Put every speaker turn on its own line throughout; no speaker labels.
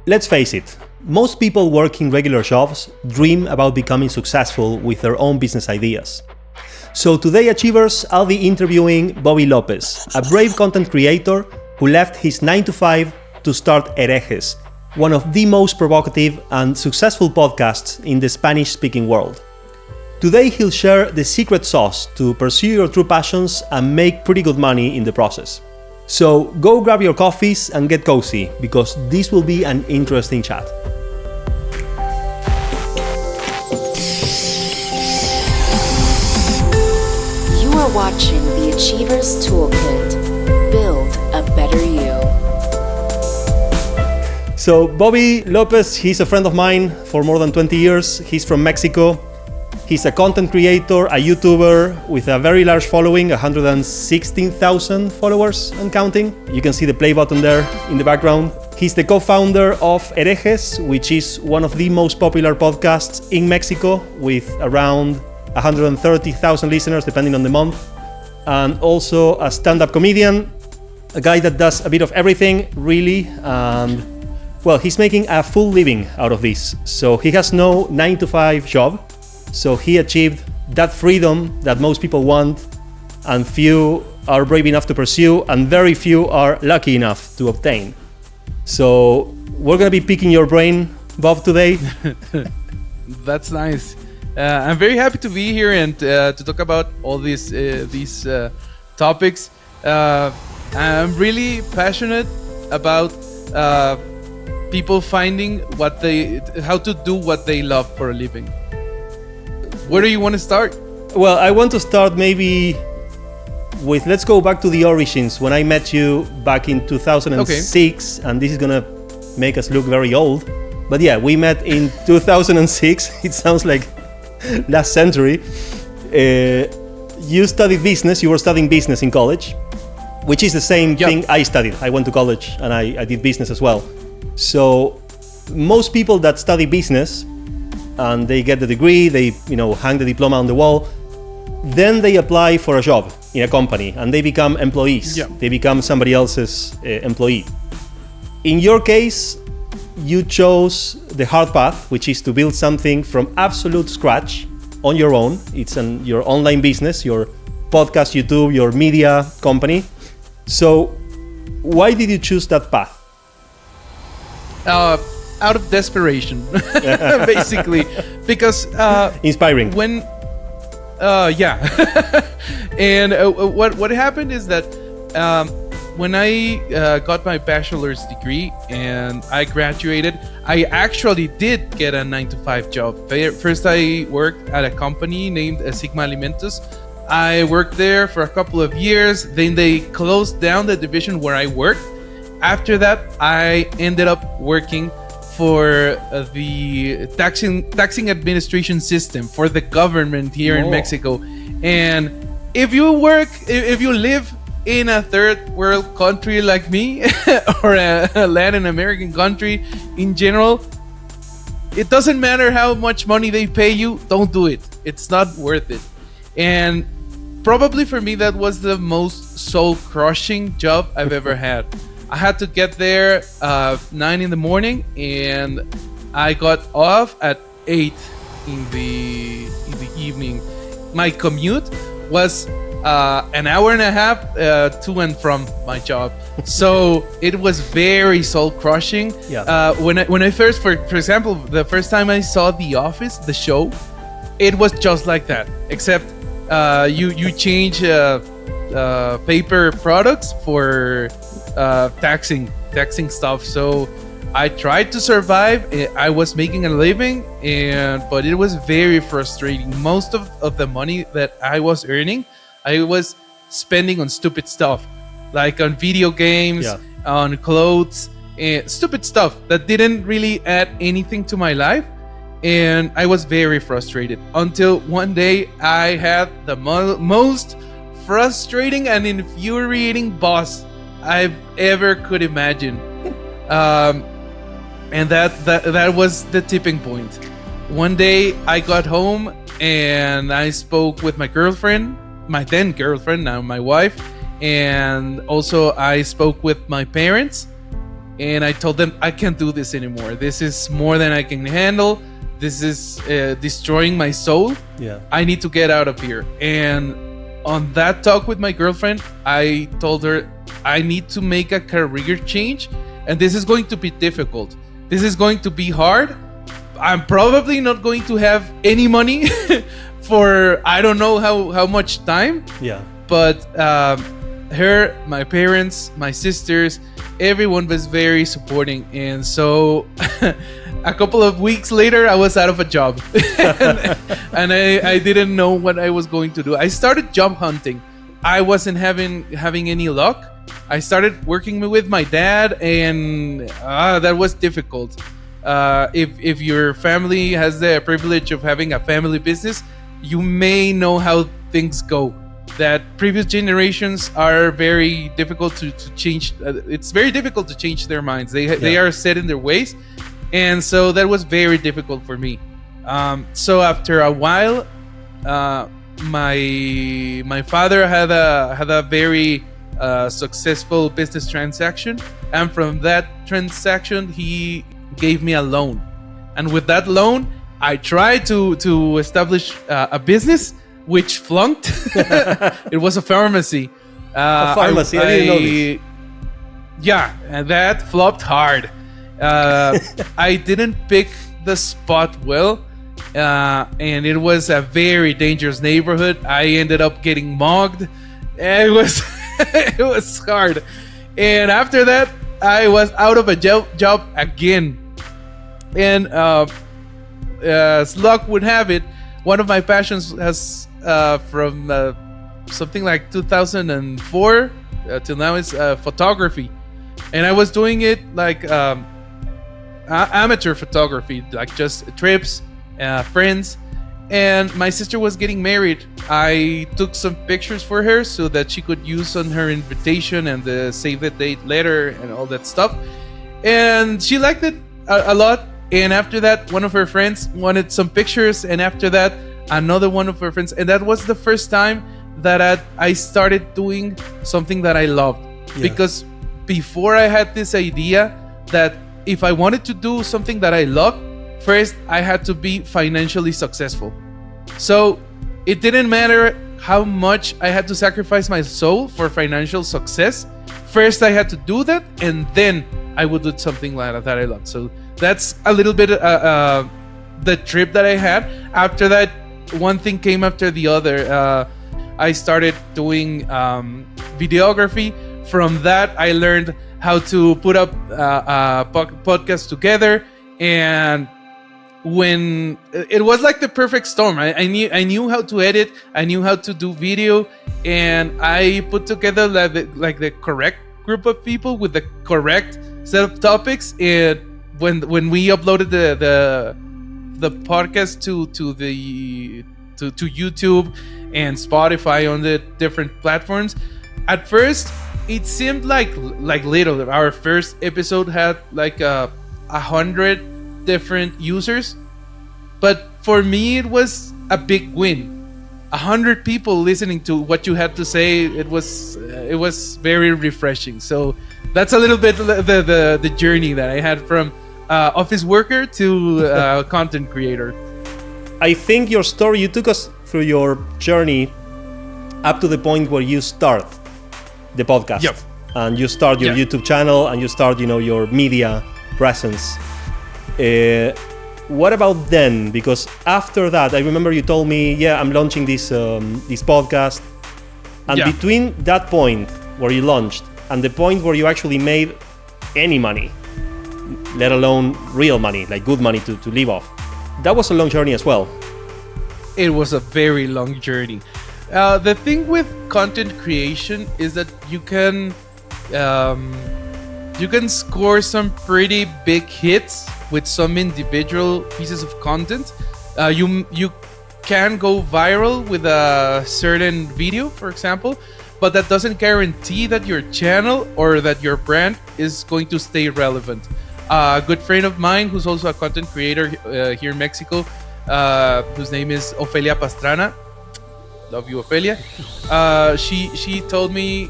Let's face it, most people working regular jobs dream about becoming successful with their own business ideas. So today, Achievers, I'll be interviewing Bobby Lopez, a brave content creator who left his 9-to-5 to start Herejes, one of the most provocative and successful podcasts in the Spanish-speaking world. Today, he'll share the secret sauce to pursue your true passions and make pretty good money in the process. So go grab your coffees and get cozy, because this will be an interesting chat.
You are watching the Achievers Toolkit. Build a better you.
So Bobby Lopez, he's a friend of mine for more than 20 years. He's from Mexico. He's a content creator, a YouTuber with a very large following, 116,000 followers and counting. You can see the play button there in the background. He's the co-founder of Herejes, which is one of the most popular podcasts in Mexico with around 130,000 listeners depending on the month. And also a stand-up comedian, a guy that does a bit of everything, really. And well, he's making a full living out of this. So he has no 9-to-5 job. So he achieved that freedom that most people want, and few are brave enough to pursue, and very few are lucky enough to obtain. So we're going to be picking your brain, Bob, today.
That's nice. I'm very happy to be here and to talk about all these topics. I'm really passionate about people finding how to do what they love for a living. Where do you want to start?
Well, I want to start maybe with, let's go back to the origins, when I met you back in 2006, and this is going to make us look very old. But yeah, we met in 2006. It sounds like last century. You studied business. You were studying business in college, which is the same thing I studied. I went to college and I did business as well. So most people that study business and they get the degree, they hang the diploma on the wall, then they apply for a job in a company and they become employees. Yeah. They become somebody else's employee. In your case, you chose the hard path, which is to build something from absolute scratch on your own. It's your online business, your podcast, YouTube, your media company. So why did you choose that path?
Out of desperation, basically, because
inspiring.
And what happened is that when I got my bachelor's degree and I graduated, I actually did get a 9-to-5 job. First, I worked at a company named Sigma Alimentos. I worked there for a couple of years. Then they closed down the division where I worked. After that, I ended up working for the taxing administration system for the government here in Mexico. And if you live in a third world country like me or a Latin American country in general, it doesn't matter how much money they pay you, don't do it. It's not worth it. And probably for me, that was the most soul-crushing job I've ever had. I had to get there 9 in the morning, and I got off at 8 in the evening. My commute was an hour and a half to and from my job, so it was very soul crushing. Yeah. When I first, for example, the first time I saw The Office, the show, it was just like that, except you change paper products for taxing stuff. So I tried to survive. I was making a living, but it was very frustrating. Most of the money that I was earning, I was spending on stupid stuff, like on video games, on clothes, stupid stuff that didn't really add anything to my life. And I was very frustrated until one day I had the most frustrating and infuriating boss I've ever could imagine. And that was the tipping point. One day I got home and I spoke with my girlfriend, my then girlfriend, now my wife, and also I spoke with my parents. and I told them I can't do this anymore. This is more than I can handle. This is destroying my soul.
Yeah.
I need to get out of here. And on that talk with my girlfriend, I told her I need to make a career change, and this is going to be difficult. This is going to be hard. I'm probably not going to have any money for I don't know how much time.
Yeah.
But her, my parents, my sisters, everyone was very supporting. And so a couple of weeks later, I was out of a job. and I didn't know what I was going to do. I started job hunting. I wasn't having any luck. I started working with my dad, and that was difficult. If your family has the privilege of having a family business, you may know how things go. That previous generations are very difficult to change. It's very difficult to change their minds. They are set in their ways, and so that was very difficult for me. So after a while, my father had a very successful business transaction, and from that transaction he gave me a loan, and with that loan I tried to establish a business which flunked. It was a pharmacy.
A pharmacy? I didn't know this.
Yeah, and that flopped hard. I didn't pick the spot well, and it was a very dangerous neighborhood. I ended up getting mugged. It was it was hard. And after that, I was out of a job again. And as luck would have it, one of my passions has from something like 2004 till now is photography. And I was doing it like amateur photography, like just trips, friends. And my sister was getting married. I took some pictures for her so that she could use on her invitation and the save the date letter and all that stuff. And she liked it a lot. And after that, one of her friends wanted some pictures. And after that, another one of her friends. And that was the first time that I started doing something that I loved. Yeah. Because before I had this idea that if I wanted to do something that I loved, first I had to be financially successful. So it didn't matter how much I had to sacrifice my soul for financial success. First I had to do that, and then I would do something like that I loved. So that's a little bit the trip that I had. After that, one thing came after the other. I started doing videography. From that, I learned how to put up a podcast together, and when it was like the perfect storm. I knew how to edit, I knew how to do video, and I put together like the correct group of people with the correct set of topics. And when we uploaded the podcast to YouTube and Spotify on the different platforms, at first it seemed like little. Our first episode had like 100 different users, but for me it was a big win. 100 people listening to what you had to say. It was very refreshing. So that's a little bit the journey that I had from office worker to content creator.
I think your story, you took us through your journey up to the point where you start the podcast.
Yep.
And you start your YouTube channel, and you start, your media presence. What about then? Because after that, I remember you told me, I'm launching this podcast. And between that point where you launched and the point where you actually made any money, let alone real money, like good money to live off, that was a long journey as well.
It was a very long journey. The thing with content creation is that you can score some pretty big hits with some individual pieces of content. You can go viral with a certain video, for example, but that doesn't guarantee that your channel or that your brand is going to stay relevant. A good friend of mine who's also a content creator here in Mexico, whose name is Ofelia Pastrana. Love you, Ofelia. She told me,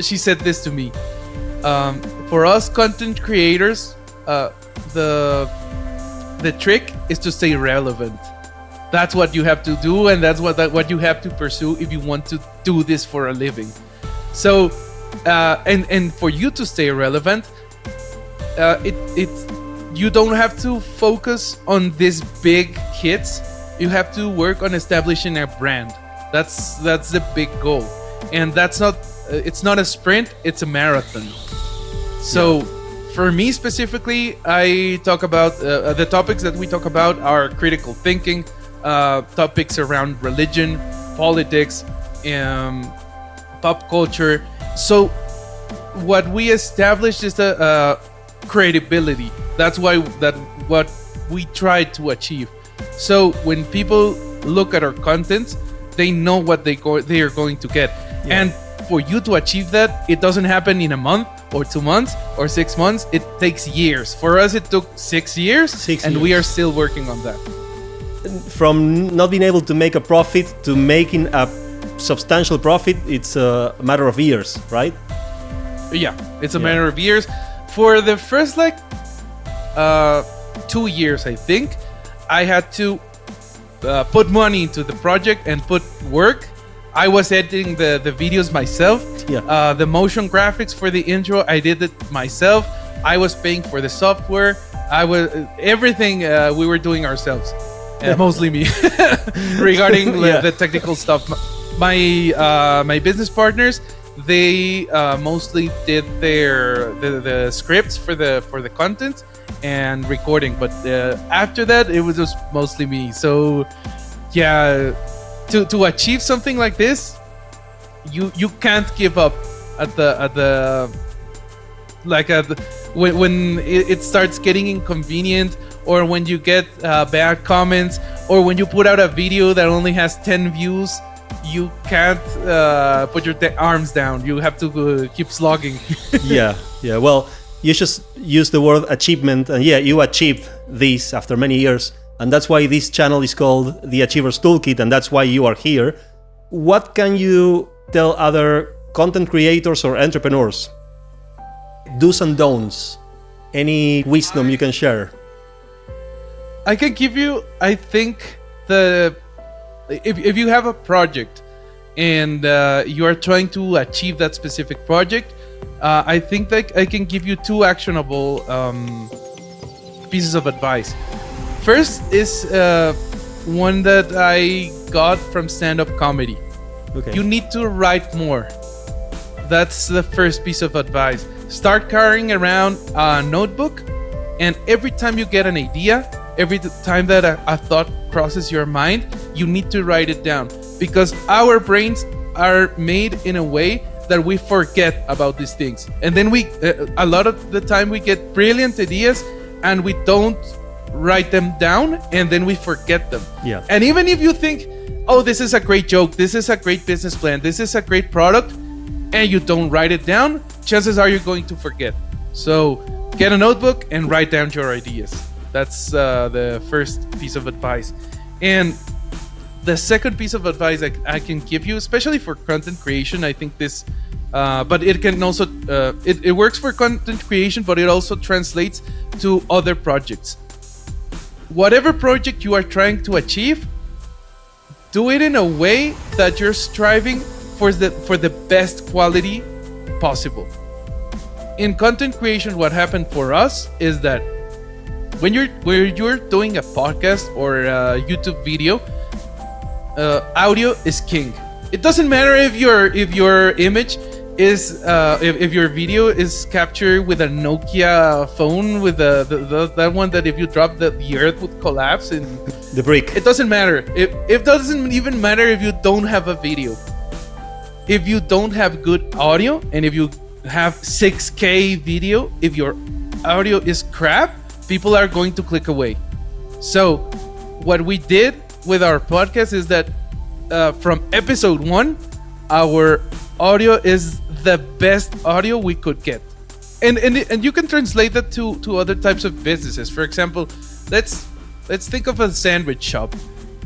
she said this to me: For us content creators, the trick is to stay relevant. That's what you have to do, and that's what you have to pursue if you want to do this for a living. So, and for you to stay relevant, you don't have to focus on these big hits. You have to work on establishing a brand. That's the big goal, and that's not. It's not a sprint. It's a marathon. So, for me specifically, I talk about the topics that we talk about are critical thinking, topics around religion, politics, pop culture. So, what we established is the credibility. That's what we try to achieve. So when people look at our content, they know what they are going to get. Yeah. And for you to achieve that, it doesn't happen in a month or 2 months or 6 months. It takes years. For us, it took 6 years, and we are still working on that.
From not being able to make a profit to making a substantial profit, it's a matter of years, right?
Yeah, it's a matter of years. For the first 2 years, I think, I had to put money into the project and put work. I was editing the videos myself. Yeah. The motion graphics for the intro, I did it myself. I was paying for the software. Everything we were doing ourselves. Mostly me. Regarding the technical stuff, my business partners, they mostly did the scripts for the content and recording, but after that it was just mostly me. So yeah, to achieve something like this, you can't give up when it starts getting inconvenient, or when you get bad comments, or when you put out a video that only has 10 views. You can't put your arms down. You have to keep slogging.
yeah. Well, you just use the word achievement, and you achieved this after many years, and that's why this channel is called The Achievers Toolkit, and that's why you are here. What can you tell other content creators or entrepreneurs? Do's and don'ts. Any wisdom you can share?
I can give you, I think, if you have a project and you are trying to achieve that specific project, I think that I can give you 2 actionable pieces of advice. First is one that I got from stand-up comedy. Okay. You need to write more. That's the first piece of advice. Start carrying around a notebook, and every time you get an idea, every time that a thought crosses your mind, you need to write it down, because our brains are made in a way that we forget about these things, and then a lot of the time we get brilliant ideas and we don't write them down, and then we forget them. Yeah. And even if you think, oh, this is a great joke, this is a great business plan, this is a great product, and you don't write it down, chances are you're going to forget. So get a notebook and write down your ideas. That's the first piece of advice. And the second piece of advice I can give you, especially for content creation, I think this, but it can also, it works for content creation, but it also translates to other projects. Whatever project you are trying to achieve, do it in a way that you're striving for the best quality possible. In content creation, what happened for us is that when you're doing a podcast or a YouTube video, audio is king. It doesn't matter if your image is if your video is captured with a Nokia phone with that one that if you drop the earth would collapse in
the brick.
It doesn't matter. It doesn't even matter if you don't have a video. If you don't have good audio, and if you have 6K video, if your audio is crap, people are going to click away. So what we did with our podcast is that from episode 1, our audio is the best audio we could get. And you can translate that to other types of businesses. For example, let's think of a sandwich shop.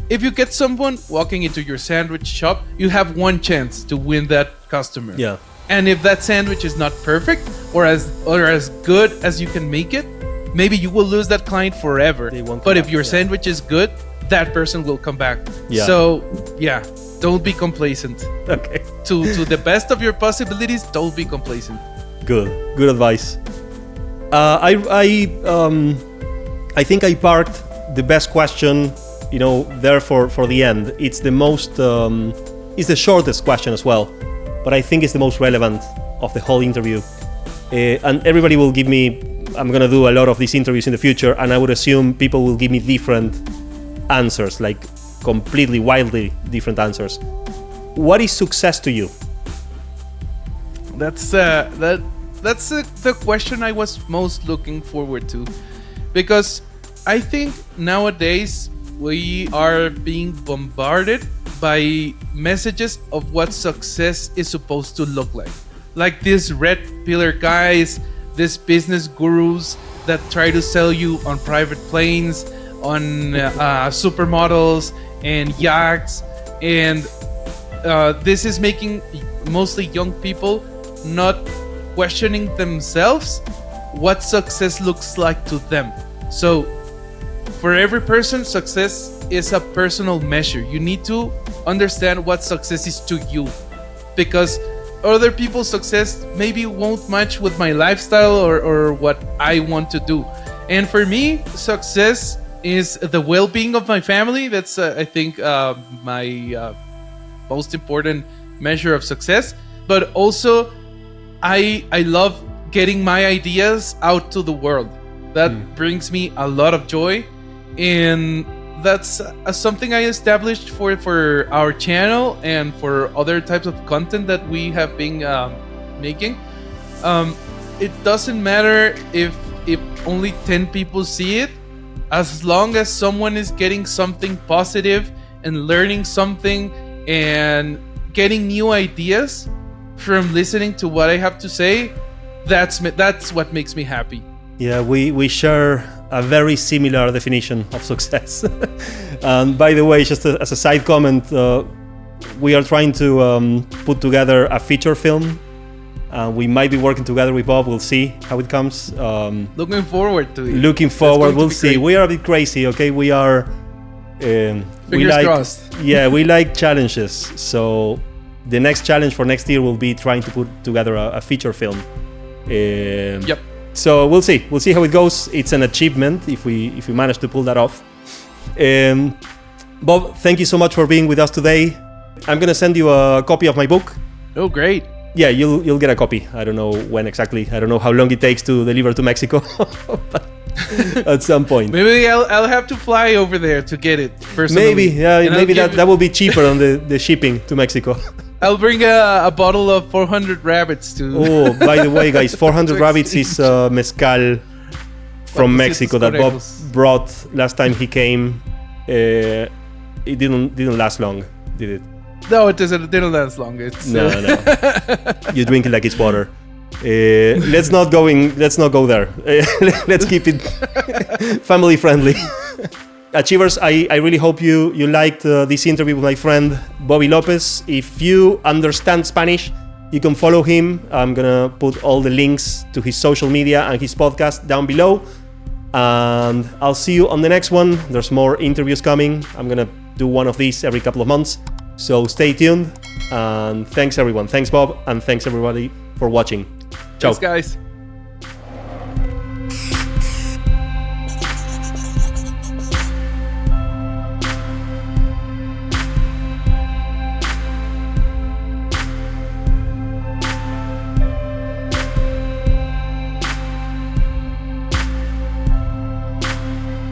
If you get someone walking into your sandwich shop, you have one chance to win that customer. Yeah. And if that sandwich is not perfect or as good as you can make it, maybe you will lose that client forever.
They won't
But
come
if
back,
your
yeah.
sandwich is good, that person will come back.
Yeah.
So yeah, don't be complacent.
Okay.
To the best of your possibilities, don't be complacent.
Good advice. I think I parked the best question, there for the end. It's the most, it's the shortest question as well, but I think it's the most relevant of the whole interview. And everybody will give me. I'm gonna do a lot of these interviews in the future, and I would assume people will give me different answers, like completely, wildly different answers. What is success to you?
That's the question I was most looking forward to, because I think nowadays we are being bombarded by messages of what success is supposed to look like these red pillar guys, these business gurus that try to sell you on private planes, on supermodels and yachts, and this is making mostly young people not questioning themselves what success looks like to them. So for every person, success is a personal measure. You need to understand what success is to you, because other people's success maybe won't match with my lifestyle or what I want to do. And for me, success is the well-being of my family. That's I think my most important measure of success. But also I love getting my ideas out to the world. That brings me a lot of joy, and that's something I established for our channel and for other types of content that we have been making. It doesn't matter if only 10 people see it, as long as someone is getting something positive and learning something and getting new ideas from listening to what I have to say. That's what makes me happy.
Yeah, we share a very similar definition of success. And by the way, just as a side comment, we are trying to put together a feature film. We might be working together with Bob. We'll see how it comes.
Looking forward to it.
Looking forward, we'll see. Great. We are a bit crazy, okay? We are.
Fingers crossed.
Yeah, we like challenges. So the next challenge for next year will be trying to put together a feature film.
Yep.
So we'll see. We'll see how it goes. It's an achievement if we manage to pull that off. Bob, thank you so much for being with us today. I'm gonna send you a copy of my book.
Oh, great.
Yeah, you'll get a copy. I don't know when exactly. I don't know how long it takes to deliver to Mexico, but at some point.
Maybe I'll have to fly over there to get it personally.
Maybe, yeah, maybe that will be cheaper on the shipping to Mexico.
I'll bring a bottle of 400 rabbits to.
Oh, by the way, guys, 400 rabbits is mezcal from Mexico that Bob brought last time he came. It didn't last long, did it?
No, it didn't last long. It's
no. You drink it like it's water. Let's not go there. Let's keep it family friendly. Achievers, I really hope you liked this interview with my friend Bobby Lopez. If you understand Spanish, you can follow him. I'm gonna put all the links to his social media and his podcast down below. And I'll see you on the next one. There's more interviews coming. I'm gonna do one of these every couple of months. So stay tuned. And thanks everyone. Thanks Bob, and thanks everybody for watching. Ciao.
Thanks guys.